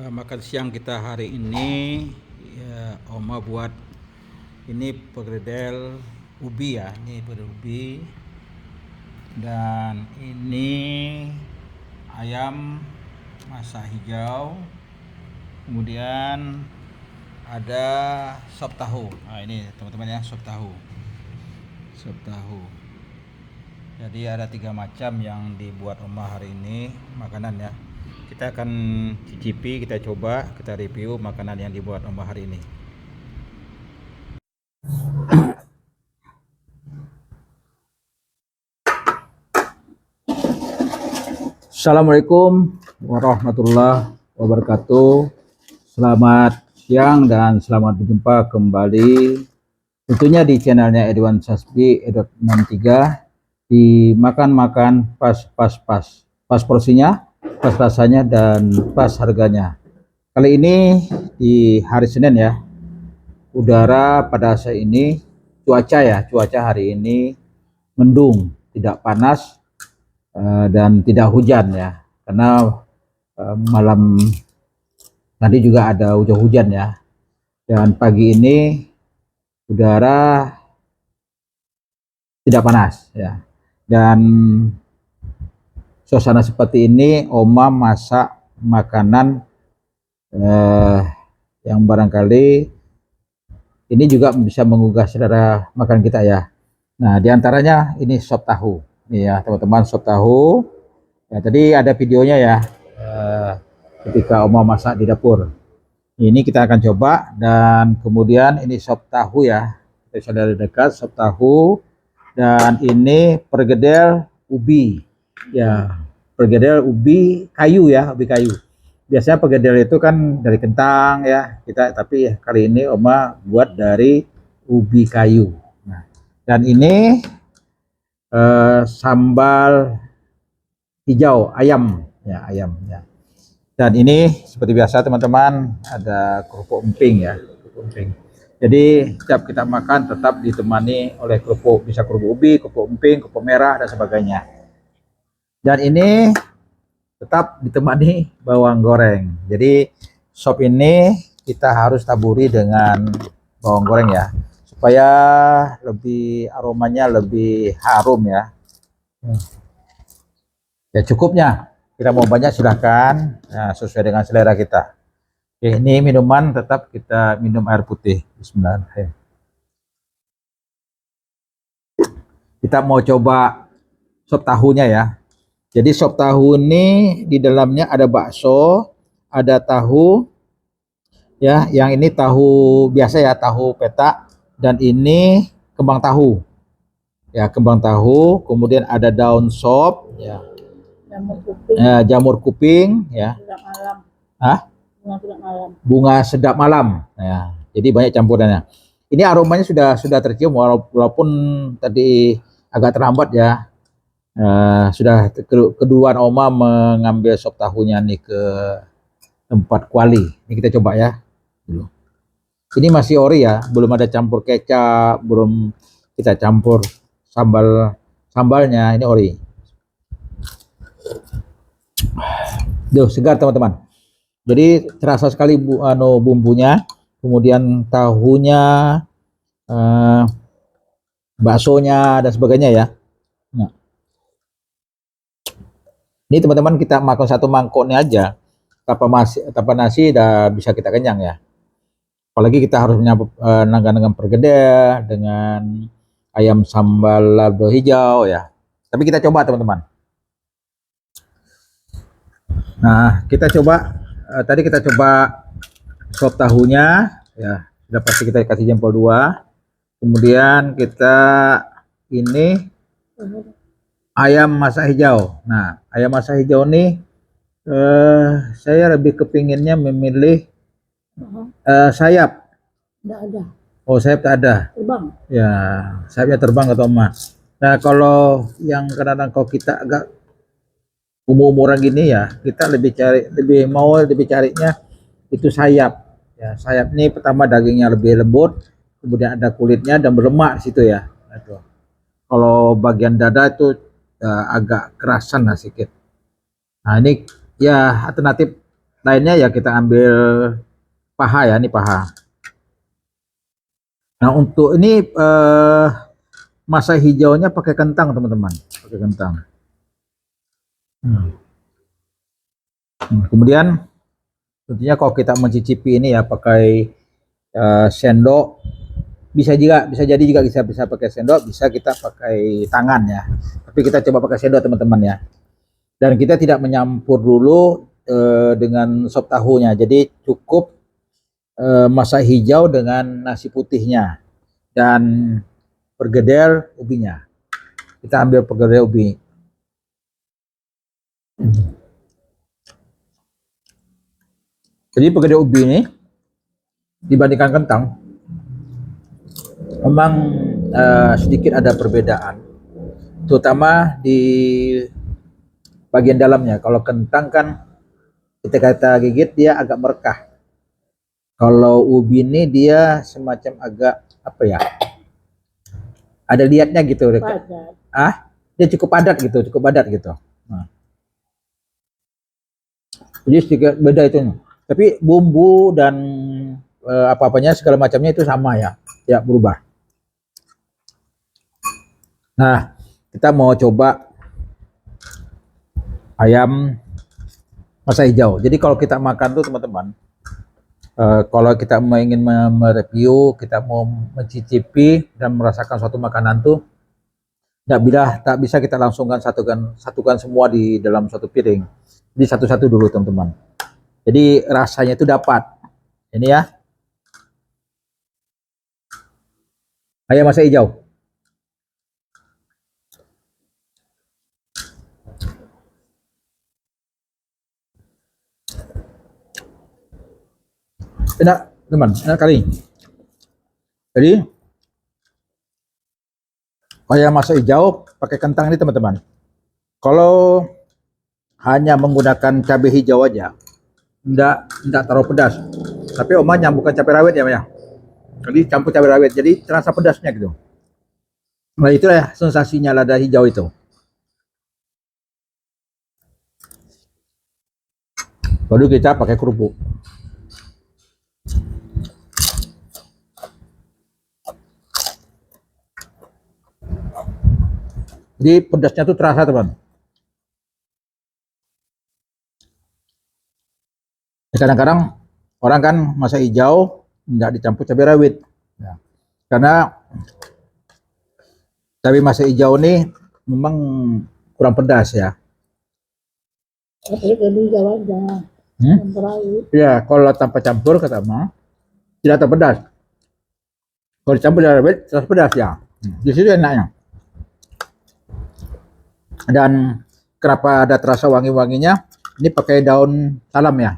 Makan siang kita hari ini ya, Oma buat ini perkedel ubi ya, ini perkedel ubi, dan ini ayam masak hijau, kemudian ada sop tahu. Nah ini teman-teman ya, sop tahu. Jadi ada 3 macam yang dibuat Oma hari ini makanan ya. Kita akan cicipi, kita coba, kita review makanan yang dibuat Oma hari ini. Assalamualaikum warahmatullahi wabarakatuh. Selamat siang dan selamat berjumpa kembali tentunya di channelnya Edwan Sasbi Edot63 di makan pas porsinya, pas rasanya, dan pas harganya. Kali ini di hari Senin ya, udara pada saat ini, cuaca hari ini mendung, tidak panas dan tidak hujan ya, karena malam nanti juga ada hujan ya. Dan pagi ini udara tidak panas ya, dan suasana seperti ini Oma masak makanan yang barangkali ini juga bisa menggugah selera makan kita ya. Nah, diantaranya ini sop tahu nih ya teman-teman, sop tahu ya. Tadi ada videonya ya, ketika Oma masak di dapur. Ini kita akan coba, dan kemudian ini sop tahu ya, kita bisa dari dekat sop tahu. Dan ini perkedel ubi ya, perkedel ubi kayu ya, ubi kayu. Biasanya perkedel itu kan dari kentang ya kita, tapi kali ini Oma buat dari ubi kayu. Nah, dan ini sambal hijau ayam ya, dan ini seperti biasa teman-teman, ada kerupuk emping ya, kerupuk emping. Jadi setiap kita makan tetap ditemani oleh kerupuk, bisa kerupuk ubi, kerupuk emping, kerupuk merah dan sebagainya. Dan ini tetap ditemani bawang goreng. Jadi sop ini kita harus taburi dengan bawang goreng ya, supaya lebih aromanya lebih harum ya. Ya cukupnya, kita mau banyak silahkan, nah, sesuai dengan selera kita. Oke, ini minuman tetap kita minum air putih. Bismillahirrahmanirrahim. Kita mau coba sop tahunya ya. Jadi sop tahu ini di dalamnya ada bakso, ada tahu ya, yang ini tahu biasa ya, tahu petak, dan ini kembang tahu. Ya, kembang tahu, kemudian ada daun sop ya. Jamur kuping ya. Bunga sedap malam ya. Jadi banyak campurannya. Ini aromanya sudah tercium, walaupun tadi agak terlambat ya. Sudah keduluan Oma mengambil sop tahunya nih ke tempat kuali. Ini kita coba ya dulu. Ini masih ori ya, belum ada campur kecap, belum kita campur sambalnya. Ini ori. Duh, segar teman-teman. Jadi terasa sekali bumbunya, kemudian tahunya, baksonya dan sebagainya ya. Nah, ini teman-teman kita makan satu mangkok ini aja, tanpa nasi udah bisa kita kenyang ya. Apalagi kita harus menyambut dengan perkedel, dengan ayam sambal lado hijau ya. Tapi kita coba teman-teman. Nah, kita coba tadi kita coba sop tahunya ya, sudah pasti kita kasih jempol 2. Kemudian kita ini ayam masak hijau. Nah, ayam masak hijau ini saya lebih kepinginnya memilih sayap. Tidak ada. Oh, sayap tak ada. Terbang. Ya, sayapnya terbang atau Oma. Nah, kalau yang kadang-kadang kalau kita agak umur-umuran gini ya, kita lebih carinya itu sayap. Ya, sayap ini pertama dagingnya lebih lembut, kemudian ada kulitnya dan berlemak di situ ya. Itu. Kalau bagian dada itu agak kerasan lah sedikit. Nah, ini ya alternatif lainnya ya kita ambil paha ya, ini paha. Nah untuk ini masa hijaunya pakai kentang teman-teman, pakai kentang. Hmm. Kemudian tentunya kalau kita mencicipi ini ya pakai sendok, bisa jadi juga bisa pakai sendok, bisa kita pakai tangan ya. Tapi kita coba pakai sendok teman-teman ya. Dan kita tidak menyampur dulu dengan sop tahunya. Jadi cukup masak hijau dengan nasi putihnya dan pergedel ubinya. Kita ambil pergedel ubi. Jadi pergedel ubi ini dibandingkan kentang memang sedikit ada perbedaan, terutama di bagian dalamnya. Kalau kentang kan ketika kita gigit dia agak merekah. Kalau ubi ini dia semacam agak apa ya? Ada liatnya gitu. Padat. Dia cukup padat gitu, cukup padat gitu. Nah, jadi sedikit beda itu. Tapi bumbu dan apa-apanya segala macamnya itu sama ya, ya berubah. Nah, kita mau coba ayam masa hijau. Jadi kalau kita makan tuh teman-teman, kalau kita ingin mereview, kita mau mencicipi dan merasakan suatu makanan tuh tak bisa kita langsungkan satukan semua di dalam satu piring. Jadi satu-satu dulu teman-teman. Jadi rasanya itu dapat. Ini ya, ayam masa hijau. Enak, teman, enak kali. Jadi ayam masa hijau pakai kentang ini teman-teman. Kalau hanya menggunakan cabai hijau aja, enggak terlalu pedas. Tapi omanya bukan cabai rawit ya. Jadi campur cabai rawit, jadi terasa pedasnya gitu. Nah itulah sensasinya lada hijau itu. Baru kita pakai kerupuk. Jadi pedasnya tuh terasa teman. Kadang-kadang orang kan masa hijau nggak dicampur cabai rawit. Ya. Karena cabai masa hijau ini memang kurang pedas ya. Tapi lebih hijau aja. Ya, kalau tanpa campur kata Ma, tidak terpedas. Kalau dicampur cabai rawit terasa pedas ya. Di situ enaknya. Dan kenapa ada terasa wangi-wanginya? Ini pakai daun salam ya.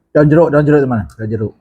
Daun jeruk teman, daun jeruk.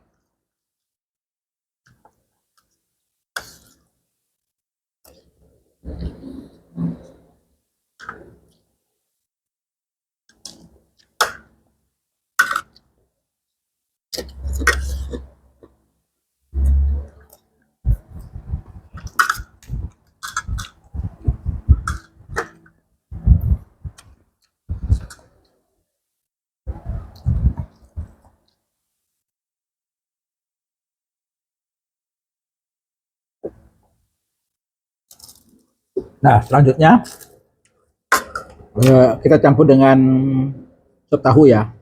Nah, selanjutnya kita campur dengan sop tahu ya.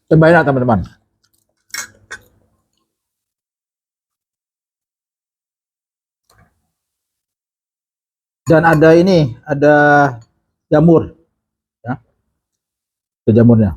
Cobain teman-teman. Dan ada ini, ada jamur ya, ada jamurnya.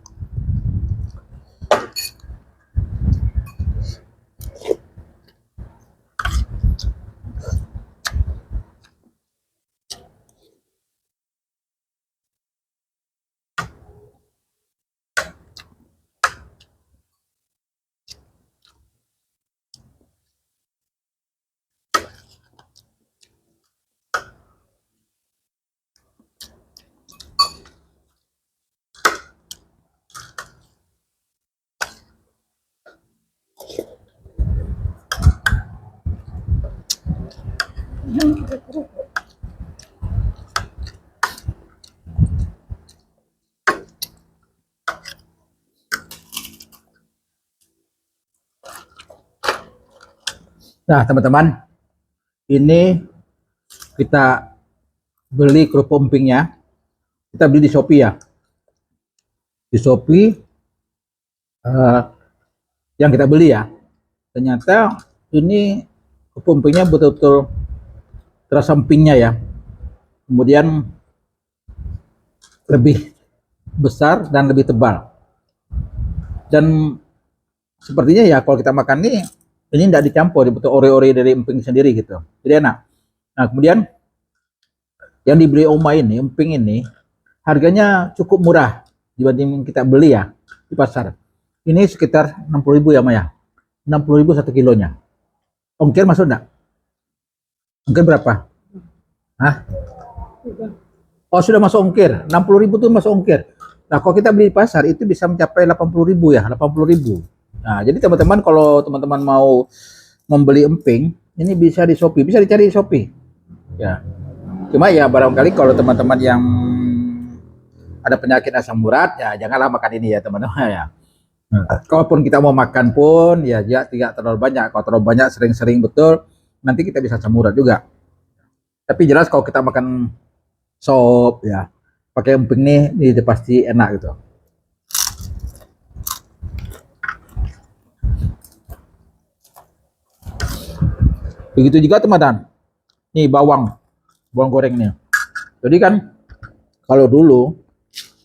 Nah, teman-teman, ini kita beli kerupuk empingnya. Kita beli di Shopee ya. Di Shopee eh, yang kita beli ya. Ternyata ini kerupuk empingnya betul-betul terasa empingnya ya. Kemudian lebih besar dan lebih tebal. Dan sepertinya ya kalau kita makan ini tidak dicampur, betul ori-ori dari emping sendiri gitu. Jadi enak. Nah, kemudian yang dibeli Oma ini, emping ini, harganya cukup murah dibanding kita beli ya di pasar. Ini sekitar 60.000 ya Maya. 60.000 satu kilonya. Ongkir masuk enggak? Ongkir berapa? Hah? Oh sudah masuk ongkir. 60.000 tuh masuk ongkir. Nah kalau kita beli di pasar itu bisa mencapai 80.000 ya, 80.000. Nah jadi teman-teman kalau teman-teman mau membeli emping, ini bisa di Shopee, bisa dicari di Shopee. Ya. Cuma ya barangkali kalau teman-teman yang ada penyakit asam urat, ya janganlah makan ini ya teman-teman ya. Kalaupun kita mau makan pun ya tidak terlalu banyak. Kalau terlalu banyak sering-sering betul, nanti kita bisa asam urat juga. Tapi jelas kalau kita makan sop ya pakai emping nih, ini pasti enak gitu. Begitu juga teman-teman. Nih bawang goreng nih. Jadi kan kalau dulu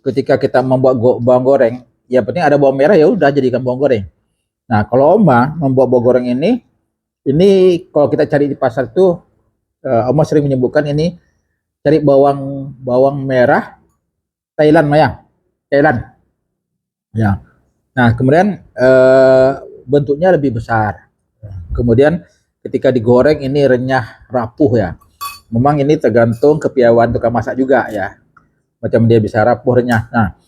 ketika kita membuat bawang goreng, ya penting ada bawang merah ya udah jadikan bawang goreng. Nah, kalau Oma membuat bawang goreng ini kalau kita cari di pasar itu Oma sering menyebutkan ini cari bawang bawang merah Thailand Maya. Thailand. Ya. Nah, kemudian bentuknya lebih besar. Kemudian ketika digoreng ini renyah rapuh ya. Memang ini tergantung kepiawaian tukang masak juga ya. Macam dia bisa rapuh renyah. Nah,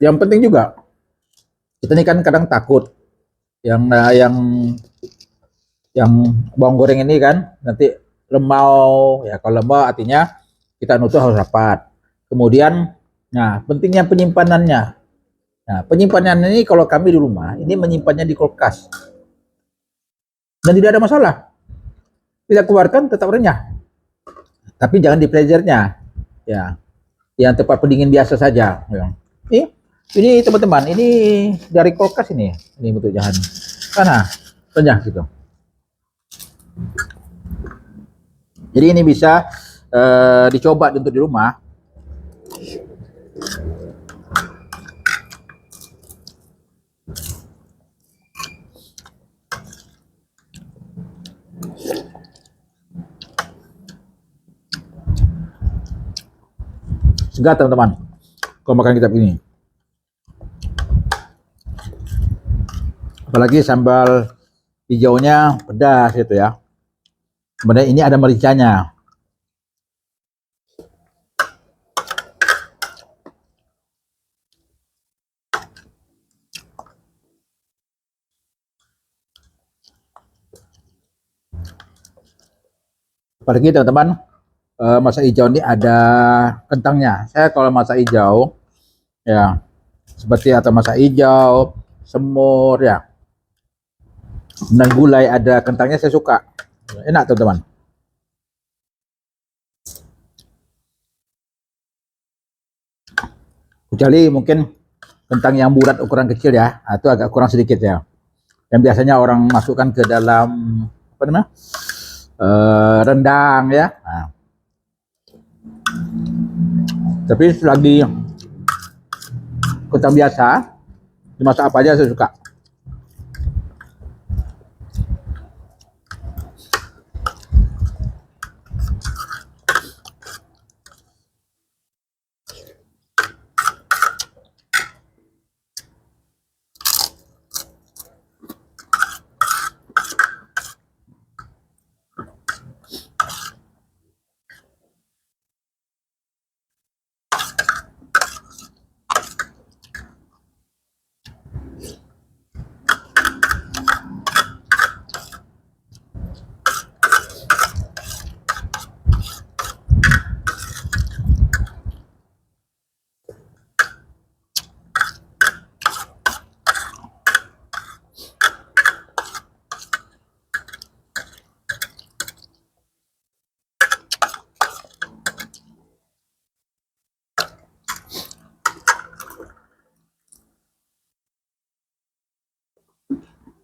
yang penting juga kita ini kan kadang takut yang bawang goreng ini kan nanti lemau ya. Kalau lemau artinya kita nutup harus rapat. Kemudian nah pentingnya penyimpanannya. Nah penyimpanan ini kalau kami di rumah ini menyimpannya di kulkas dan tidak ada masalah. Tidak keluarkan tetap renyah. Tapi jangan di freezernya ya. Yang tempat pendingin biasa saja. Ya. Ini teman-teman ini dari kulkas ini bentuk jahan. Karena renyah gitu. Jadi ini bisa dicoba untuk di rumah. Segar teman-teman. Kalau makan kita begini. Apalagi sambal hijaunya pedas gitu ya. Kemudian ini ada mericanya. Apalagi teman-teman masak hijau ini ada kentangnya. Saya kalau masak hijau ya seperti atau masak hijau, semur ya, dan gulai ada kentangnya saya suka. Enak teman-teman. Kecuali mungkin kentang yang bulat ukuran kecil ya, itu agak kurang sedikit ya. Yang biasanya orang masukkan ke dalam apa namanya rendang ya. Nah, tapi selagi kentang biasa dimasak apa aja saya suka.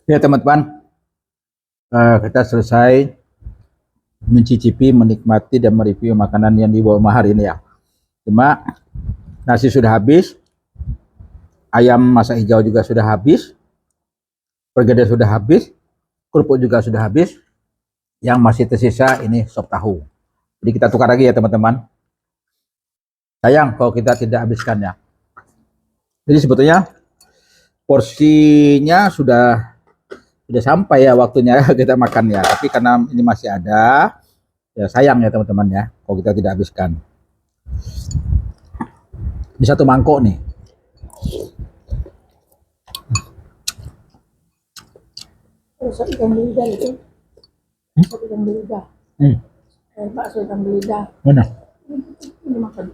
Ya teman-teman, kita selesai mencicipi, menikmati dan mereview makanan yang dibawa Oma hari ini ya. Cuma nasi sudah habis, ayam masak hijau juga sudah habis, pergedel sudah habis, kerupuk juga sudah habis. Yang masih tersisa ini sop tahu. Jadi kita tukar lagi ya teman-teman. Sayang kalau kita tidak habiskannya. Jadi sebetulnya porsinya sudah sampai ya waktunya kita makan ya. Tapi karena ini masih ada, ya sayang ya teman-teman ya kalau kita tidak habiskan. Di satu mangkok nih. Sop ikan belida itu. Sop ikan belida. Bakso ikan belida. Mana? Ini makan.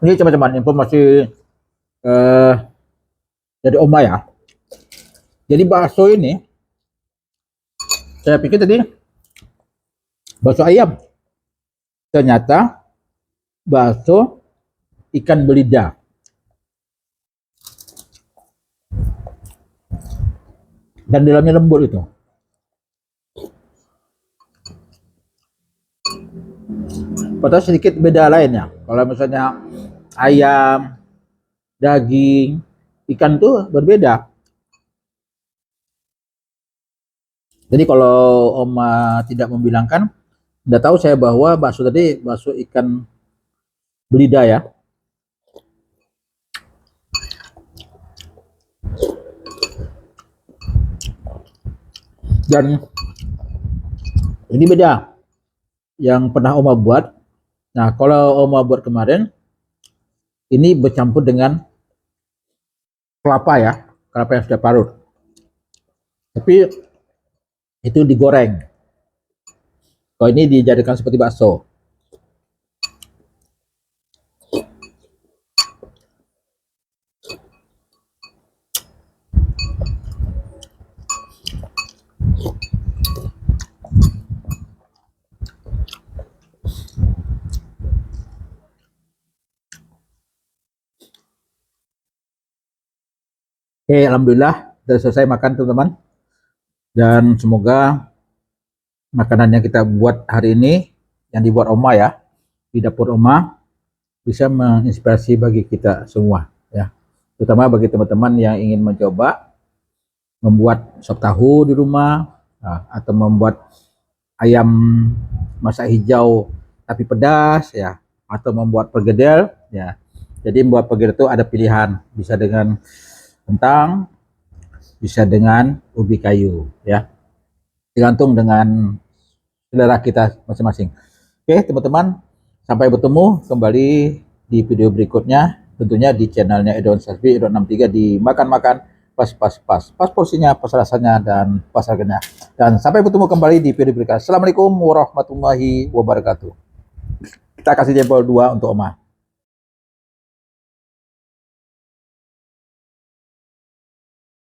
Ini teman-teman informasi dari Oma ya. Jadi bakso ini, saya pikir tadi bakso ayam. Ternyata bakso ikan belida. Dan dalamnya lembut itu. Atau sedikit beda lainnya. Kalau misalnya ayam, daging, ikan tuh berbeda. Jadi kalau Oma tidak membilangkan, udah tahu saya bahwa bakso tadi bakso ikan belida ya. Dan ini beda yang pernah Oma buat. Nah, kalau Oma buat kemarin, ini bercampur dengan kelapa ya, kelapa yang sudah parut. Tapi itu digoreng. Kalau ini dijadikan seperti bakso. Oke, alhamdulillah sudah selesai makan teman-teman. Dan semoga makanan yang kita buat hari ini, yang dibuat Oma ya, di dapur Oma, bisa menginspirasi bagi kita semua ya. Terutama bagi teman-teman yang ingin mencoba membuat sop tahu di rumah, atau membuat ayam masak hijau tapi pedas ya, atau membuat pergedel ya. Jadi membuat pergedel itu ada pilihan, bisa dengan kentang, bisa dengan ubi kayu ya, tergantung dengan selera kita masing-masing. Oke teman-teman, sampai bertemu kembali di video berikutnya, tentunya di channelnya Edon Sasbi, Edon 63 di makan-makan pas porsinya, pas rasanya, dan pas harganya. Dan sampai bertemu kembali di video berikutnya. Assalamualaikum warahmatullahi wabarakatuh. Kita kasih jempol 2 untuk Oma.